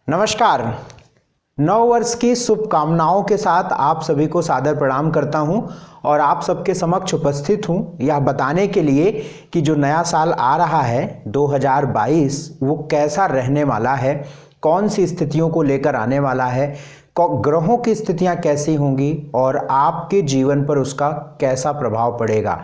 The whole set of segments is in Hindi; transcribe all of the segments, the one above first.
नमस्कार। नव वर्ष की शुभकामनाओं के साथ आप सभी को सादर प्रणाम करता हूं और आप सबके समक्ष उपस्थित हूं यह बताने के लिए कि जो नया साल आ रहा है 2022 वो कैसा रहने वाला है, कौन सी स्थितियों को लेकर आने वाला है, ग्रहों की स्थितियां कैसी होंगी और आपके जीवन पर उसका कैसा प्रभाव पड़ेगा।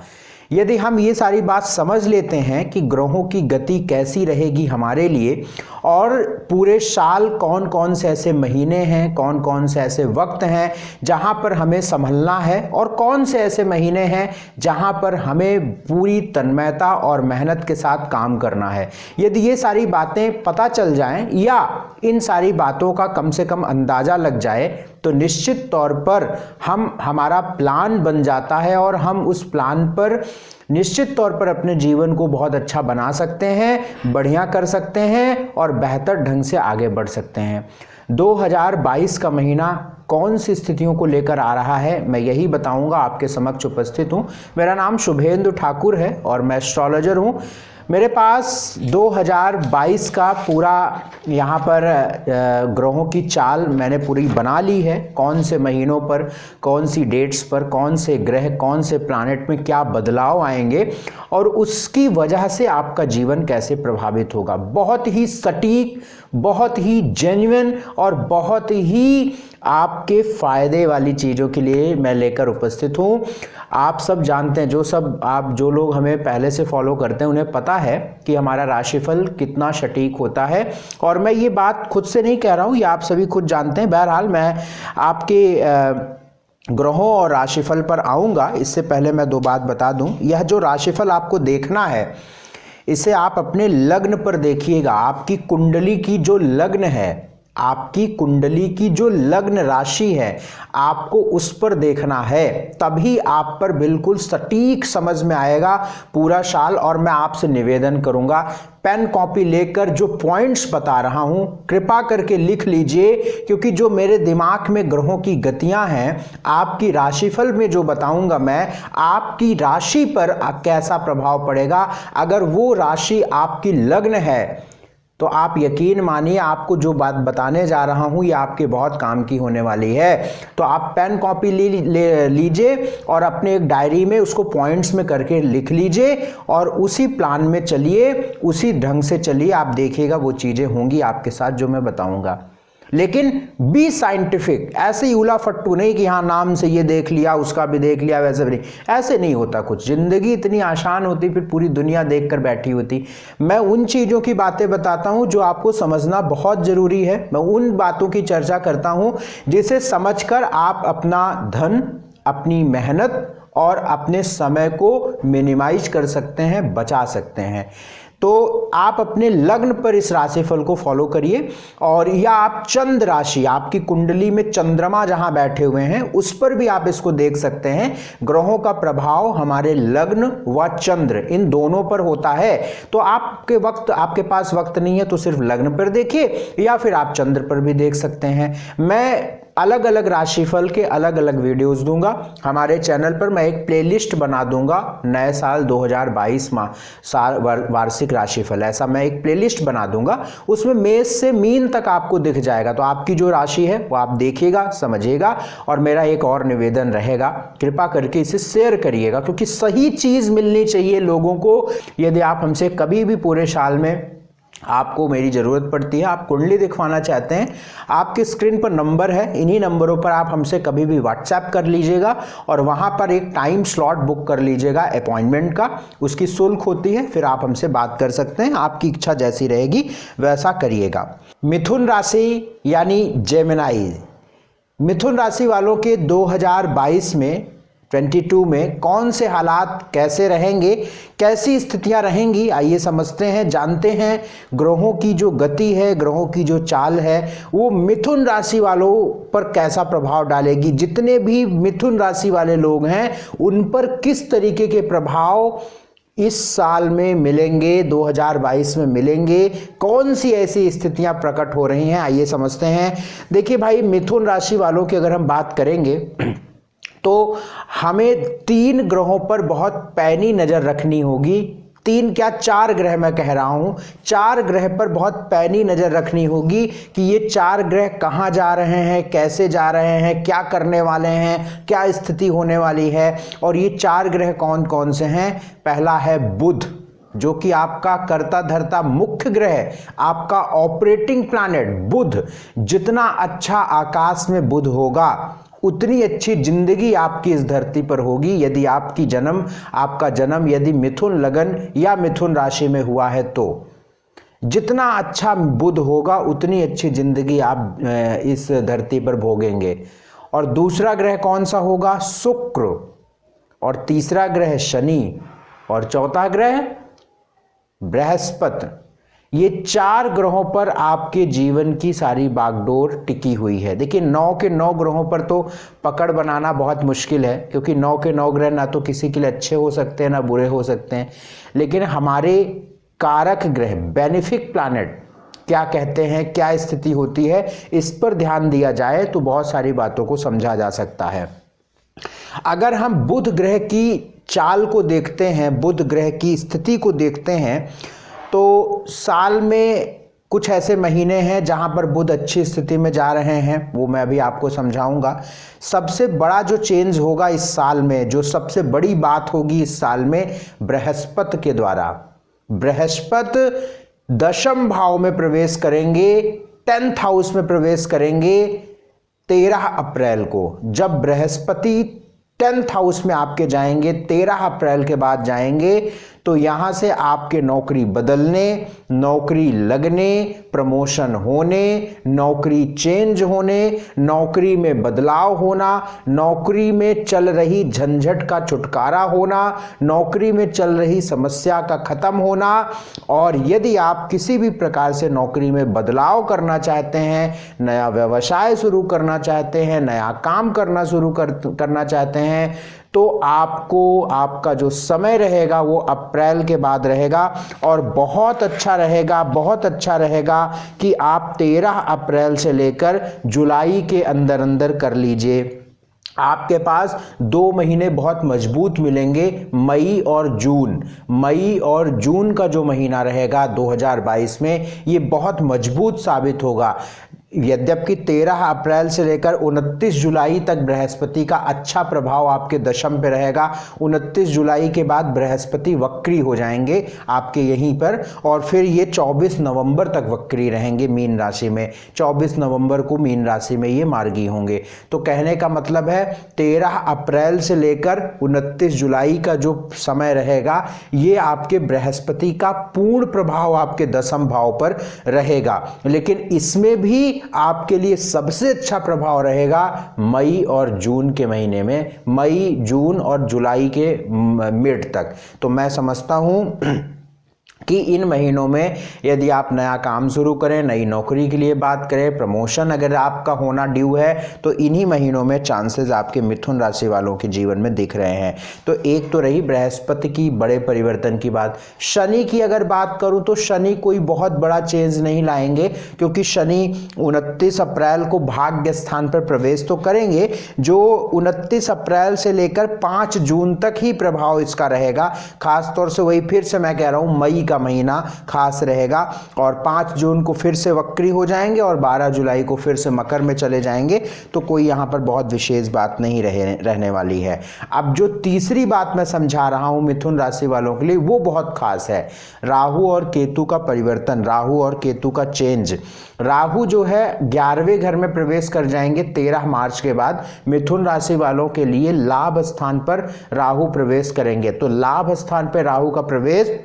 यदि हम ये सारी बात समझ लेते हैं कि ग्रहों की गति कैसी रहेगी हमारे लिए और पूरे साल कौन कौन से ऐसे महीने हैं, कौन कौन से ऐसे वक्त हैं जहां पर हमें संभलना है और कौन से ऐसे महीने हैं जहां पर हमें पूरी तन्मयता और मेहनत के साथ काम करना है, यदि ये सारी बातें पता चल जाएं या इन सारी बातों का कम से कम अंदाजा लग जाए तो निश्चित तौर पर हमारा प्लान बन जाता है और हम उस प्लान पर निश्चित तौर पर अपने जीवन को बहुत अच्छा बना सकते हैं, बढ़िया कर सकते हैं और बेहतर ढंग से आगे बढ़ सकते हैं। 2022 का महीना कौन सी स्थितियों को लेकर आ रहा है मैं यही बताऊंगा, आपके समक्ष उपस्थित हूं। मेरा नाम शुभेंदु ठाकुर है और मैं एस्ट्रोलॉजर हूं। मेरे पास 2022 का पूरा यहाँ पर ग्रहों की चाल मैंने पूरी बना ली है, कौन से महीनों पर, कौन सी डेट्स पर, कौन से ग्रह, कौन से प्लैनेट में क्या बदलाव आएंगे और उसकी वजह से आपका जीवन कैसे प्रभावित होगा। बहुत ही सटीक, बहुत ही जेन्युइन और बहुत ही आपके फायदे वाली चीज़ों के लिए मैं लेकर उपस्थित हूँ। आप सब जानते हैं, जो लोग हमें पहले से फॉलो करते हैं उन्हें पता है कि हमारा राशिफल कितना सटीक होता है और मैं ये बात खुद से नहीं कह रहा हूँ, ये आप सभी खुद जानते हैं। बहरहाल मैं आपके ग्रहों और राशिफल पर आऊँगा, इससे पहले मैं दो बात बता दूँ। यह जो राशिफल आपको देखना है इसे आप अपने लग्न पर देखिएगा। आपकी कुंडली की जो लग्न है, आपकी कुंडली की जो लग्न राशि है, आपको उस पर देखना है, तभी आप पर बिल्कुल सटीक समझ में आएगा पूरा साल। और मैं आपसे निवेदन करूंगा, पेन कॉपी लेकर जो पॉइंट्स बता रहा हूं कृपा करके लिख लीजिए, क्योंकि जो मेरे दिमाग में ग्रहों की गतियां हैं, आपकी राशिफल में जो बताऊंगा मैं, आपकी राशि पर कैसा प्रभाव पड़ेगा। अगर वो राशि आपकी लग्न है तो आप यकीन मानिए आपको जो बात बताने जा रहा हूं ये आपके बहुत काम की होने वाली है। तो आप पेन कॉपी ले लीजिए और अपने एक डायरी में उसको पॉइंट्स में करके लिख लीजिए और उसी प्लान में चलिए, उसी ढंग से चलिए। आप देखिएगा वो चीज़ें होंगी आपके साथ जो मैं बताऊंगा। लेकिन बी साइंटिफिक, ऐसे ही उला फट्टू नहीं कि हाँ नाम से ये देख लिया उसका भी देख लिया, वैसे भी नहीं, ऐसे नहीं होता कुछ। जिंदगी इतनी आसान होती फिर पूरी दुनिया देखकर बैठी होती। मैं उन चीज़ों की बातें बताता हूँ जो आपको समझना बहुत ज़रूरी है। मैं उन बातों की चर्चा करता हूँ जिसे समझकर आप अपना धन, अपनी मेहनत और अपने समय को मिनिमाइज कर सकते हैं, बचा सकते हैं। तो आप अपने लग्न पर इस राशिफल को फॉलो करिए और या आप चंद्र राशि, आपकी कुंडली में चंद्रमा जहां बैठे हुए हैं उस पर भी आप इसको देख सकते हैं। ग्रहों का प्रभाव हमारे लग्न व चंद्र इन दोनों पर होता है। तो आपके पास वक्त नहीं है तो सिर्फ लग्न पर देखिए या फिर आप चंद्र पर भी देख सकते हैं। मैं अलग अलग राशिफल के अलग अलग वीडियोस दूंगा। हमारे चैनल पर मैं एक प्लेलिस्ट बना दूंगा, नए साल 2022 साल वार्षिक राशिफल, ऐसा मैं एक प्लेलिस्ट बना दूंगा। उसमें मेष से मीन तक आपको दिख जाएगा। तो आपकी जो राशि है वो आप देखिएगा, समझिएगा। और मेरा एक और निवेदन रहेगा, कृपा करके इसे शेयर करिएगा, क्योंकि सही चीज़ मिलनी चाहिए लोगों को। यदि आप हमसे कभी भी पूरे साल में आपको मेरी ज़रूरत पड़ती है, आप कुंडली दिखवाना चाहते हैं, आपके स्क्रीन पर नंबर है, इन्हीं नंबरों पर आप हमसे कभी भी व्हाट्सएप कर लीजिएगा और वहाँ पर एक टाइम स्लॉट बुक कर लीजिएगा अपॉइंटमेंट का। उसकी शुल्क होती है, फिर आप हमसे बात कर सकते हैं। आपकी इच्छा जैसी रहेगी वैसा करिएगा। मिथुन राशि यानी जेमिनी, मिथुन राशि वालों के 2022 में 22 में कौन से हालात कैसे रहेंगे, कैसी स्थितियां रहेंगी, आइए समझते हैं, जानते हैं। ग्रहों की जो गति है, ग्रहों की जो चाल है, वो मिथुन राशि वालों पर कैसा प्रभाव डालेगी। जितने भी मिथुन राशि वाले लोग हैं उन पर किस तरीके के प्रभाव इस साल में मिलेंगे, 2022 में मिलेंगे, कौन सी ऐसी स्थितियां प्रकट हो रही हैं, आइए समझते हैं। देखिए भाई, मिथुन राशि वालों की अगर हम बात करेंगे तो हमें 3 ग्रहों पर बहुत पैनी नज़र रखनी होगी 3 क्या 4 ग्रह मैं कह रहा हूं, 4 ग्रह पर बहुत पैनी नजर रखनी होगी कि ये 4 ग्रह कहां जा रहे हैं, कैसे जा रहे हैं, क्या करने वाले हैं, क्या स्थिति होने वाली है। और ये 4 ग्रह कौन कौन से हैं? पहला है बुध, जो कि आपका कर्ता धर्ता मुख्य ग्रह, आपका ऑपरेटिंग प्लैनेट बुध। जितना अच्छा आकाश में बुध होगा उतनी अच्छी जिंदगी आपकी इस धरती पर होगी। यदि आपका जन्म यदि मिथुन लगन या मिथुन राशि में हुआ है तो जितना अच्छा बुध होगा उतनी अच्छी जिंदगी आप इस धरती पर भोगेंगे। और दूसरा ग्रह कौन सा होगा? शुक्र। और तीसरा ग्रह शनि। और चौथा ग्रह बृहस्पति। ये 4 ग्रहों पर आपके जीवन की सारी बागडोर टिकी हुई है। देखिए 9 के 9 ग्रहों पर तो पकड़ बनाना बहुत मुश्किल है, क्योंकि 9 के 9 ग्रह ना तो किसी के लिए अच्छे हो सकते हैं ना बुरे हो सकते हैं। लेकिन हमारे कारक ग्रह, बेनिफिक प्लैनेट क्या कहते हैं, क्या स्थिति होती है, इस पर ध्यान दिया जाए तो बहुत सारी बातों को समझा जा सकता है। अगर हम बुध ग्रह की चाल को देखते हैं, बुध ग्रह की स्थिति को देखते हैं, तो साल में कुछ ऐसे महीने हैं जहां पर बुध अच्छी स्थिति में जा रहे हैं, वो मैं अभी आपको समझाऊंगा। सबसे बड़ा जो चेंज होगा इस साल में, जो सबसे बड़ी बात होगी इस साल में, बृहस्पति के द्वारा। बृहस्पति 10th भाव में प्रवेश करेंगे, 10th हाउस में प्रवेश करेंगे 13 अप्रैल को। जब बृहस्पति 10th हाउस में आपके जाएंगे, 13 अप्रैल के बाद जाएंगे, तो यहां से आपके नौकरी बदलने, नौकरी लगने, प्रमोशन होने, नौकरी चेंज होने, नौकरी में बदलाव होना, नौकरी में चल रही झंझट का छुटकारा होना, नौकरी में चल रही समस्या का खत्म होना। और यदि आप किसी भी प्रकार से नौकरी में बदलाव करना चाहते हैं, नया व्यवसाय शुरू करना चाहते हैं, नया काम करना चाहते हैं, तो आपको आपका जो समय रहेगा वो अप्रैल के बाद रहेगा। और बहुत अच्छा रहेगा कि आप 13 अप्रैल से लेकर जुलाई के अंदर अंदर कर लीजिए। आपके पास 2 महीने बहुत मजबूत मिलेंगे, मई और जून का जो महीना रहेगा 2022 में, ये बहुत मजबूत साबित होगा। यद्यपि 13 अप्रैल से लेकर 29 जुलाई तक बृहस्पति का अच्छा प्रभाव आपके दशम पे रहेगा। 29 जुलाई के बाद बृहस्पति वक्री हो जाएंगे आपके यहीं पर, और फिर ये 24 नवंबर तक वक्री रहेंगे मीन राशि में। 24 नवंबर को मीन राशि में ये मार्गी होंगे। तो कहने का मतलब है 13 अप्रैल से लेकर 29 जुलाई का जो समय रहेगा, ये आपके बृहस्पति का पूर्ण प्रभाव आपके दशम भाव पर रहेगा। लेकिन इसमें भी आपके लिए सबसे अच्छा प्रभाव रहेगा मई और जून के महीने में, मई, जून और जुलाई के मिड तक। तो मैं समझता हूं कि इन महीनों में यदि आप नया काम शुरू करें, नई नौकरी के लिए बात करें, प्रमोशन अगर आपका होना ड्यू है, तो इन्हीं महीनों में चांसेस आपके मिथुन राशि वालों के जीवन में दिख रहे हैं। तो एक तो रही बृहस्पति की बड़े परिवर्तन की बात। शनि की अगर बात करूं तो शनि कोई बहुत बड़ा चेंज नहीं लाएंगे, क्योंकि शनि 29 अप्रैल को भाग्य स्थान पर प्रवेश तो करेंगे, जो 29 अप्रैल से लेकर 5 जून तक ही प्रभाव इसका रहेगा। खासतौर से वही फिर से मैं कह रहा हूं मई का महीना खास रहेगा, और 5 जून को फिर से वक्री हो जाएंगे और 12 जुलाई को फिर से मकर में चले जाएंगे। तो कोई यहां पर बहुत विशेष बात नहीं रहने वाली है। अब जो तीसरी बात मैं समझा रहा हूं मिथुन राशि वालों के लिए, वो बहुत खास है। राहु और केतु का परिवर्तन, राहु और केतु का चेंज। राहु जो है 11वें घर में प्रवेश कर जाएंगे 13 मार्च के बाद। मिथुन राशि वालों के लिए लाभ स्थान पर राहु प्रवेश करेंगे। तो लाभ स्थान पर राहु का प्रवेश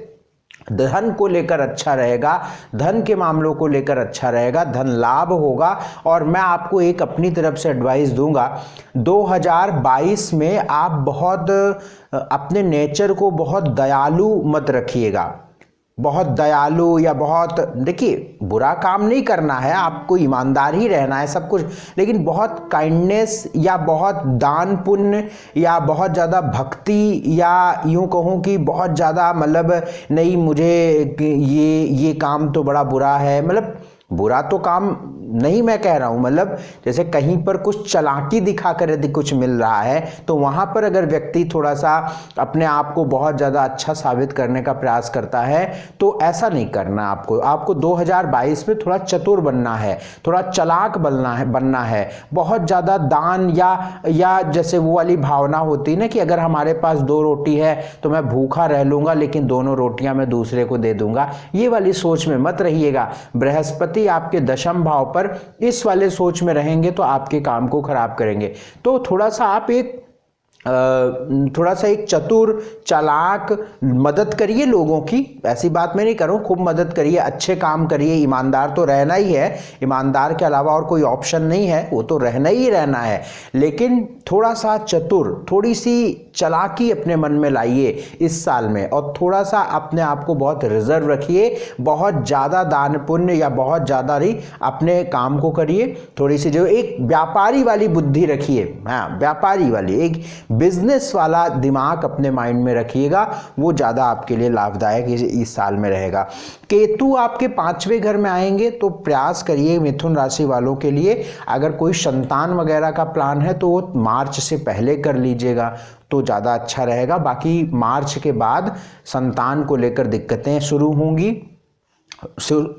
धन को लेकर अच्छा रहेगा, धन के मामलों को लेकर अच्छा रहेगा, धन लाभ होगा। और मैं आपको एक अपनी तरफ से एडवाइस दूंगा, 2022 में आप बहुत अपने नेचर को बहुत दयालु मत रखिएगा। बहुत दयालु या बहुत, देखिए बुरा काम नहीं करना है, आपको ईमानदार ही रहना है सब कुछ, लेकिन बहुत काइंडनेस या बहुत दान पुण्य या बहुत ज़्यादा भक्ति, या यूँ कहूँ कि बहुत ज़्यादा मतलब नहीं मुझे ये काम तो बड़ा बुरा है, मतलब बुरा तो काम नहीं मैं कह रहा हूं, मतलब जैसे कहीं पर कुछ चालाकी दिखाकर यदि कुछ मिल रहा है तो वहां पर अगर व्यक्ति थोड़ा सा अपने आप को बहुत ज्यादा अच्छा साबित करने का प्रयास करता है तो ऐसा नहीं करना। आपको 2022 में थोड़ा चतुर बनना है, थोड़ा चालाक बनना है। बहुत ज्यादा दान या जैसे वो वाली भावना होती है ना कि अगर हमारे पास 2 रोटी है तो मैं भूखा रह लूंगा लेकिन दोनों रोटियां मैं दूसरे को दे दूंगा, ये वाली सोच में मत रहिएगा। बृहस्पति आपके दशम भाव पर इस वाले सोच में रहेंगे तो आपके काम को खराब करेंगे। तो थोड़ा सा आप एक चतुर चालाक मदद करिए लोगों की, ऐसी बात मैं नहीं करूं, खूब मदद करिए, अच्छे काम करिए, ईमानदार तो रहना ही है, ईमानदार के अलावा और कोई ऑप्शन नहीं है, वो तो रहना ही रहना है। लेकिन थोड़ा सा चतुर, थोड़ी सी चालाकी अपने मन में लाइए इस साल में, और थोड़ा सा अपने आप को बहुत रिजर्व रखिए, बहुत ज़्यादा दान पुण्य या बहुत ज़्यादा ही अपने काम को करिए। थोड़ी सी जो एक व्यापारी वाली बुद्धि रखिए, हाँ व्यापारी वाली, एक बिजनेस वाला दिमाग अपने माइंड में रखिएगा, वो ज़्यादा आपके लिए लाभदायक इस साल में रहेगा। केतु आपके 5वें घर में आएंगे तो प्रयास करिए मिथुन राशि वालों के लिए, अगर कोई संतान वगैरह का प्लान है तो वो मार्च से पहले कर लीजिएगा तो ज़्यादा अच्छा रहेगा। बाकी मार्च के बाद संतान को लेकर दिक्कतें शुरू होंगी,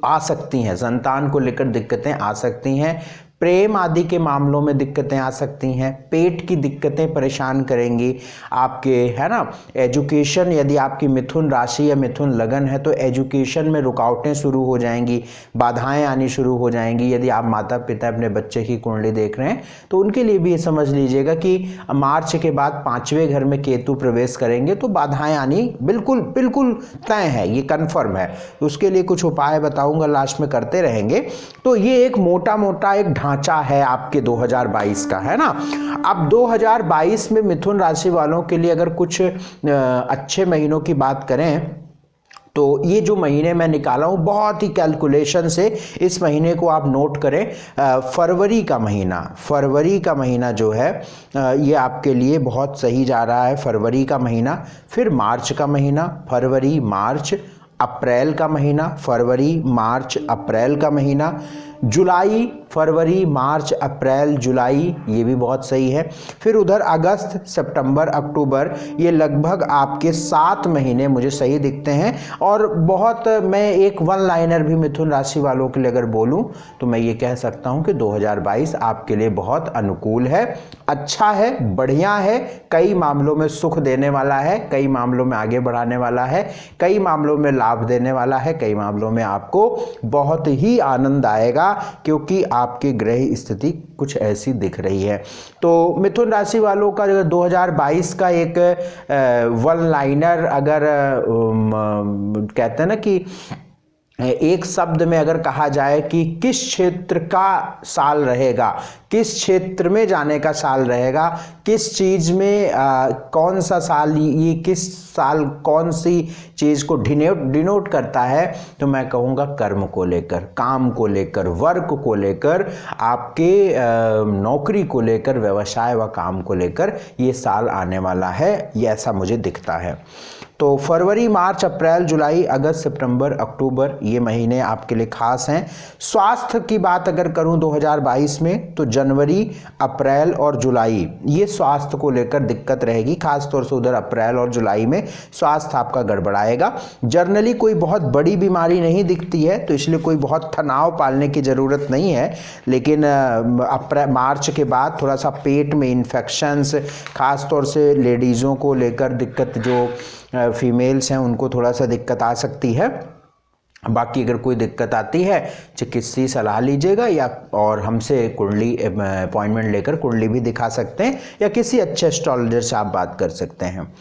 आ सकती हैं, संतान को लेकर दिक्कतें आ सकती हैं, प्रेम आदि के मामलों में दिक्कतें आ सकती हैं, पेट की दिक्कतें परेशान करेंगी आपके, है ना। एजुकेशन, यदि आपकी मिथुन राशि या मिथुन लगन है तो एजुकेशन में रुकावटें शुरू हो जाएंगी, बाधाएं आनी शुरू हो जाएंगी। यदि आप माता पिता अपने बच्चे की कुंडली देख रहे हैं तो उनके लिए भी ये समझ लीजिएगा कि मार्च के बाद 5वें घर में केतु प्रवेश करेंगे तो बाधाएं आनी बिल्कुल बिल्कुल तय है, ये कन्फर्म है। उसके लिए कुछ उपाय बताऊंगा, लास्ट में करते रहेंगे। तो ये एक मोटा मोटा एक ढांचा है आपके 2022 का, है ना। अब 2022 में मिथुन राशि वालों के लिए अगर कुछ अच्छे महीनों की बात करें तो ये जो महीने मैं निकाला हूं बहुत ही कैलकुलेशन से, इस महीने को आप नोट करें। फरवरी का महीना जो है ये आपके लिए बहुत सही जा रहा है। फरवरी का महीना, फिर मार्च का महीना, फरवरी मार्च अप्रैल का महीना, फरवरी मार्च अप्रैल का महीना, जुलाई, फरवरी मार्च अप्रैल जुलाई, ये भी बहुत सही है। फिर उधर अगस्त सितंबर अक्टूबर, ये लगभग आपके 7 महीने मुझे सही दिखते हैं। और बहुत, मैं एक वन लाइनर भी मिथुन राशि वालों के लिए अगर बोलूं तो मैं ये कह सकता हूं कि 2022 आपके लिए बहुत अनुकूल है, अच्छा है, बढ़िया है, कई मामलों में सुख देने वाला है, कई मामलों में आगे बढ़ाने वाला है, कई मामलों में लाभ देने वाला है, कई मामलों में आपको बहुत ही आनंद आएगा क्योंकि आपकी ग्रह स्थिति कुछ ऐसी दिख रही है। तो मिथुन राशि वालों का 2022 का एक वन लाइनर अगर कहते हैं ना कि एक शब्द में अगर कहा जाए कि किस क्षेत्र का साल रहेगा, किस क्षेत्र में जाने का साल रहेगा, किस चीज में कौन सा साल, ये किस साल कौन सी चीज को डिनोट करता है, तो मैं कहूँगा कर्म को लेकर, काम को लेकर, वर्क को लेकर, आपके नौकरी को लेकर, व्यवसाय व काम को लेकर ये साल आने वाला है, ये ऐसा मुझे दिखता है। तो फरवरी मार्च अप्रैल जुलाई अगस्त सितंबर अक्टूबर ये महीने आपके लिए खास हैं। स्वास्थ्य की बात अगर करूं 2022 में तो जनवरी अप्रैल और जुलाई ये स्वास्थ्य को लेकर दिक्कत रहेगी, खास तौर से उधर अप्रैल और जुलाई में स्वास्थ्य आपका गड़बड़ाएगा। जर्नली कोई बहुत बड़ी बीमारी नहीं दिखती है तो इसलिए कोई बहुत तनाव पालने की ज़रूरत नहीं है, लेकिन अप्रैल मार्च के बाद थोड़ा सा पेट में इन्फेक्शंस, खास तौर से लेडीज़ों को लेकर दिक्कत, जो फीमेल्स हैं उनको थोड़ा सा दिक्कत आ सकती है। बाकी अगर कोई दिक्कत आती है चिकित्सीय सलाह लीजिएगा, या और हमसे कुंडली अपॉइंटमेंट लेकर कुंडली भी दिखा सकते हैं, या किसी अच्छे एस्ट्रोलॉजर से आप बात कर सकते हैं।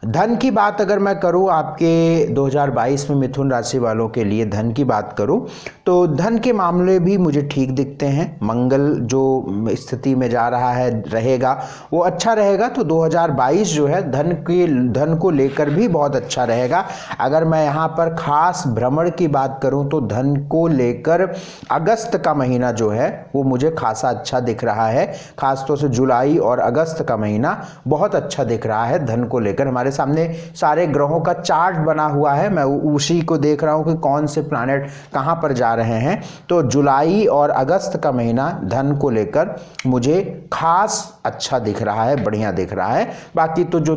धन की बात अगर मैं करूं आपके 2022 में मिथुन राशि वालों के लिए धन की बात करूं तो धन के मामले भी मुझे ठीक दिखते हैं। मंगल जो स्थिति में जा रहा है रहेगा वो अच्छा रहेगा, तो 2022 जो है धन को लेकर भी बहुत अच्छा रहेगा। अगर मैं यहाँ पर खास भ्रमण की बात करूं तो धन को लेकर अगस्त का महीना जो है वो मुझे खासा अच्छा दिख रहा है, खासतौर से जुलाई और अगस्त का महीना बहुत अच्छा दिख रहा है धन को लेकर। हमारे हमारे सामने सारे ग्रहों का चार्ट बना हुआ है, मैं उसी को देख रहा हूँ कि कौन से प्लैनेट कहाँ पर जा रहे हैं। तो जुलाई और अगस्त का महीना धन को लेकर मुझे खास अच्छा दिख रहा है, बढ़िया दिख रहा है। बाकी तो जो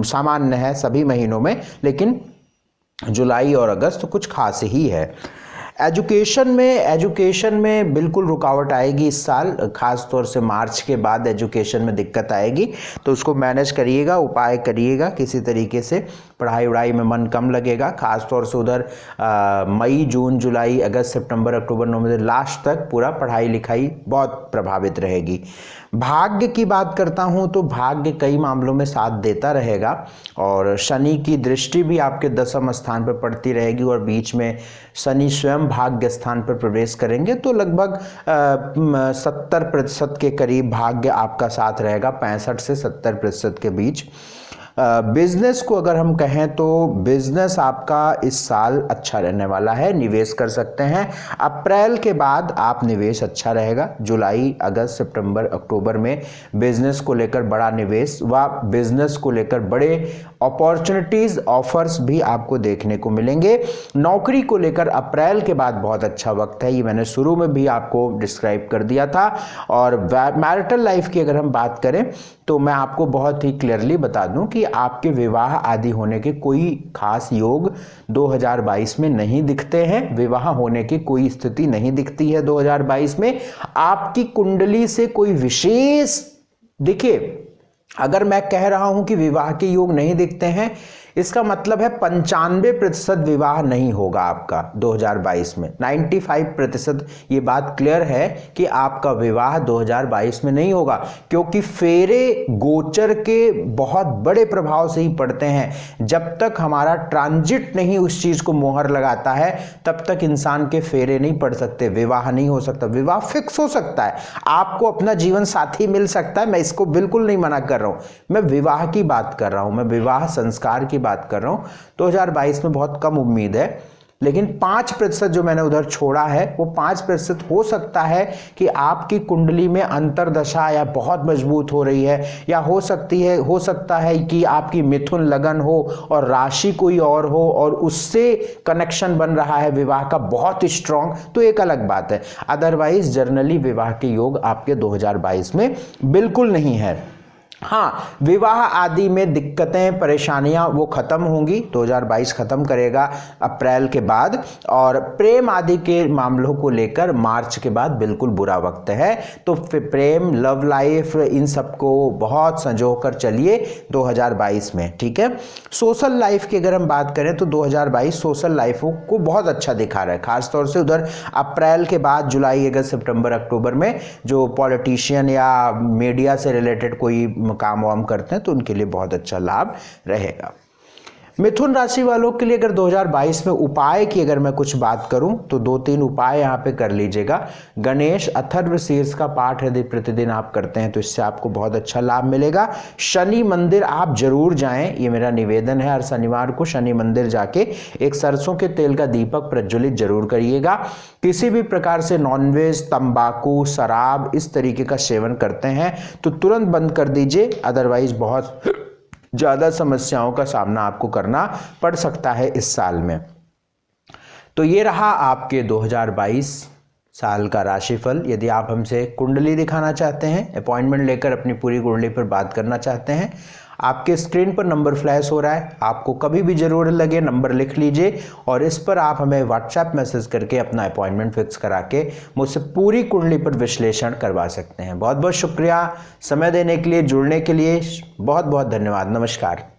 सामान्य है सभी महीनों में, लेकिन जुलाई और अगस्त कुछ खास ही है। एजुकेशन में बिल्कुल रुकावट आएगी इस साल, खास तौर से मार्च के बाद एजुकेशन में दिक्कत आएगी, तो उसको मैनेज करिएगा, उपाय करिएगा किसी तरीके से। पढ़ाई वढ़ाई में मन कम लगेगा, खास तौर से उधर मई जून जुलाई अगस्त सितंबर अक्टूबर नवंबर लास्ट तक पूरा पढ़ाई लिखाई बहुत प्रभावित रहेगी। भाग्य की बात करता हूं तो भाग्य कई मामलों में साथ देता रहेगा, और शनि की दृष्टि भी आपके 10वें स्थान पर पड़ती रहेगी, और बीच में शनि स्वयं भाग्य स्थान पर प्रवेश करेंगे, तो लगभग 70% के करीब भाग्य आपका साथ रहेगा, 65 से 70% के बीच। बिजनेस को अगर हम कहें तो बिजनेस आपका इस साल अच्छा रहने वाला है, निवेश कर सकते हैं। अप्रैल के बाद आप निवेश अच्छा रहेगा, जुलाई अगस्त सितंबर अक्टूबर में बिजनेस को लेकर बड़ा निवेश व बिजनेस को लेकर बड़े अपॉर्चुनिटीज ऑफर्स भी आपको देखने को मिलेंगे। नौकरी को लेकर अप्रैल के बाद बहुत अच्छा वक्त है, ये मैंने शुरू में भी आपको डिस्क्राइब कर दिया था। और मैरिटल लाइफ की अगर हम बात करें तो मैं आपको बहुत ही क्लियरली बता दूं कि आपके विवाह आदि होने के कोई खास योग 2022 में नहीं दिखते हैं, विवाह होने की कोई स्थिति नहीं दिखती है 2022 में। आपकी कुंडली से कोई विशेष, देखिए अगर मैं कह रहा हूं कि विवाह के योग नहीं दिखते हैं, इसका मतलब है 95% विवाह नहीं होगा आपका 2022 में। 95% ये बात क्लियर है कि आपका विवाह 2022 में नहीं होगा, क्योंकि फेरे गोचर के बहुत बड़े प्रभाव से ही पड़ते हैं। जब तक हमारा ट्रांजिट नहीं उस चीज को मोहर लगाता है तब तक इंसान के फेरे नहीं पड़ सकते, विवाह नहीं हो सकता। विवाह फिक्स हो सकता है, आपको अपना जीवन साथी मिल सकता है, मैं इसको बिल्कुल नहीं मना कर रहा हूं, मैं विवाह की बात कर रहा हूं, मैं विवाह संस्कार की बात कर रहा हूं। 2022 में बहुत कम उम्मीद है, लेकिन 5% जो मैंने उधर छोड़ा है वो 5% हो सकता है कि आपकी कुंडली में अंतरदशा या बहुत मजबूत हो रही है, या हो सकता है कि आपकी मिथुन लगन हो और राशि कोई और हो और उससे कनेक्शन बन रहा है विवाह का बहुत स्ट्रांग, तो एक अलग बात है। अदरवाइज जनरली विवाह के योग आपके 2022 में बिल्कुल नहीं है। हाँ, विवाह आदि में दिक्कतें परेशानियां वो खत्म होंगी, 2022 खत्म करेगा अप्रैल के बाद। और प्रेम आदि के मामलों को लेकर मार्च के बाद बिल्कुल बुरा वक्त है, तो प्रेम लव लाइफ इन सबको बहुत संजो कर चलिए 2022 में, ठीक है। सोशल लाइफ की अगर हम बात करें तो 2022 सोशल लाइफ को बहुत अच्छा दिखा रहा है, खासतौर से उधर अप्रैल के बाद जुलाई अगस्त सितंबर अक्टूबर में जो पॉलिटिशियन या मीडिया से रिलेटेड कोई काम वाम करते हैं तो उनके लिए बहुत अच्छा लाभ रहेगा। मिथुन राशि वालों के लिए अगर 2022 में उपाय की अगर मैं कुछ बात करूं तो 2-3 उपाय यहां पे कर लीजिएगा। गणेश अथर्व शीर्ष का पाठ यदि प्रतिदिन आप करते हैं तो इससे आपको बहुत अच्छा लाभ मिलेगा। शनि मंदिर आप जरूर जाएं, ये मेरा निवेदन है, हर शनिवार को शनि मंदिर जाके एक सरसों के तेल का दीपक प्रज्वलित जरूर करिएगा। किसी भी प्रकार से नॉनवेज, तंबाकू, शराब इस तरीके का सेवन करते हैं तो तुरंत बंद कर दीजिए, अदरवाइज बहुत ज़्यादा समस्याओं का सामना आपको करना पड़ सकता है इस साल में। तो ये रहा आपके 2022 साल का राशिफल। यदि आप हमसे कुंडली दिखाना चाहते हैं, अपॉइंटमेंट लेकर अपनी पूरी कुंडली पर बात करना चाहते हैं, आपके स्क्रीन पर नंबर फ्लैश हो रहा है, आपको कभी भी ज़रूरत लगे नंबर लिख लीजिए और इस पर आप हमें व्हाट्सएप मैसेज करके अपना अपॉइंटमेंट फिक्स करा के मुझसे पूरी कुंडली पर विश्लेषण करवा सकते हैं। बहुत बहुत शुक्रिया समय देने के लिए, जुड़ने के लिए बहुत बहुत धन्यवाद। नमस्कार।